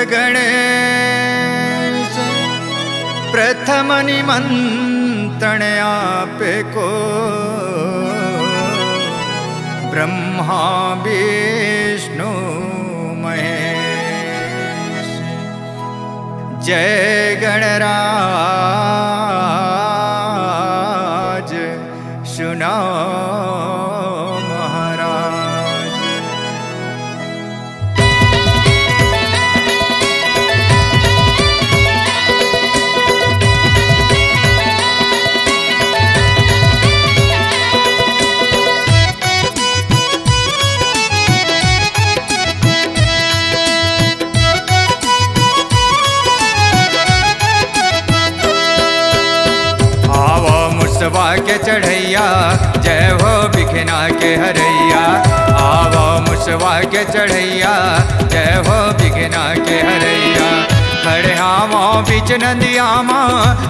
गणेश प्रथम निमंत्रण आपे को ब्रह्मा विष्णु महेश। जय गणराज सुनाओ महाराज। मुसवा के चढ़ैया जय हो बिखना के हरैया। आवो मुसवा के चढ़ैया जय हो बिखना के हरैया। खड़े हावों बीच नदियामा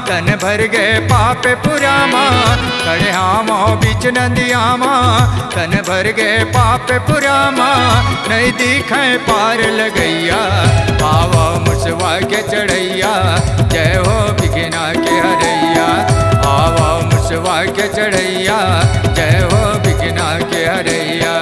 तन भर गए पापे पुरामा। खड़े हावों बीच नदियामा तन भर गए पापे पुरामा। नहीं दिखे पार लगैया आवो मुसवा के चढ़ैया जय हो बिखना के हरैया। आवो मुसवा के चढ़ैया जय हो बिखना के हरैया।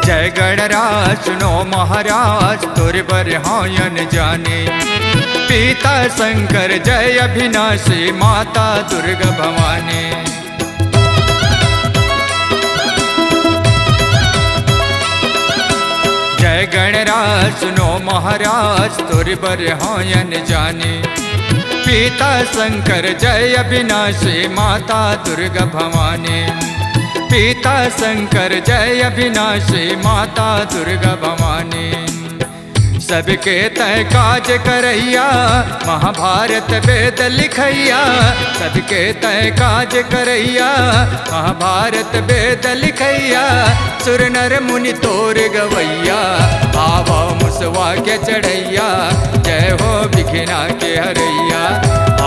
जय गणराज सुनो महाराज तुर बर हायन जाने। पिता शंकर जय अभिनाशी माता दुर्गा भवानी। जय गणराज सुनो महाराज तुर बर हायन जाने। पिता शंकर जय अभिनाशी माता दुर्गा भवानी। पिता शंकर जय अभिनाशी माता दुर्गा भवानी। सबके तय काज करैया महाभारत वेद लिखैया। सबके तय काज करैया महाभारत वेद लिखैया। सुर नर मुनि तोर गवैया आवो मुसवा के चढ़ैया जय हो बिखना के हरैया।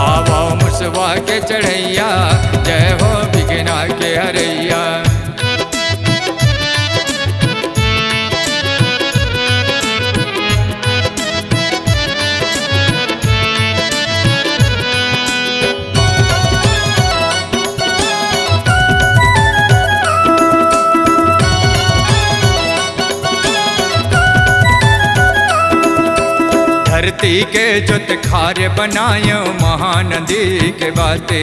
आवो मुसवा के चढ़ैया जय हो बिखना के हरैया। धरती के जोत खार बनायो महानदी के बाते।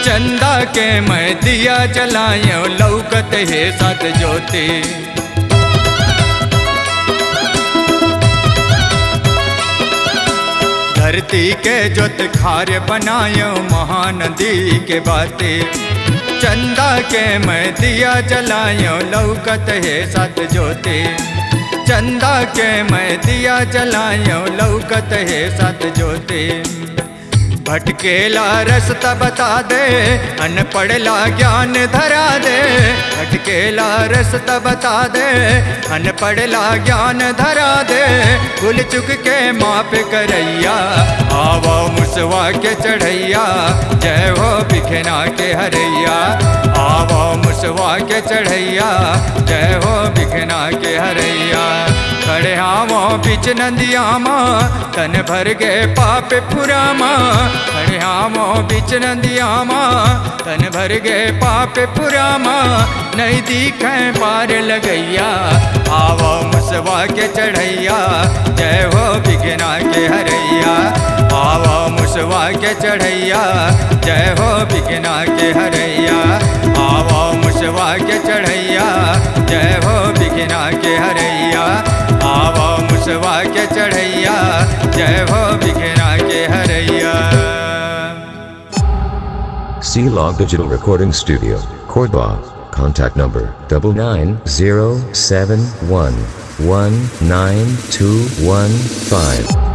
चंदा के मैं दिया जलायो लौकत है सत ज्योति। धरती के जोत खार बनायो महानदी के बाते। चंदा के मैं दिया जलायो लौकत है सत ज्योति। चंदा के मैं दिया जलायो लौकत है सत ज्योति। भटकेला रस्ता बता दे अनपढ़ला ज्ञान धरा दे। भटकेला रस्ता बता दे अनपढ़ला ज्ञान धरा दे। भूल चुक के माप करैया आवो मुसवा के चढ़ैया जय हो बिखना के हरैया। आवो मुसवा के चढ़ैया जय हो बिखना के हरैया। खड़े हावों बीच नदियामा तन भर गए पाप पुरामा। खड़े हावों बीच नदियामा तन भर गए पाप पुरामा। नहीं दिखे पार लगैया आवो मुसवा के चढ़ैया जय हो बिखना के हरैया। आवो मुसवा के चढ़ैया जय हो बिखना के हरैया। आवो मुसवा के चढ़ैया जय हो बिखना के हरैया। आवो मुसवा के चढ़ैया जय हो बिखना के Haraiya. C-Log Digital Recording Studio, Cordoba. Contact number 9907119215.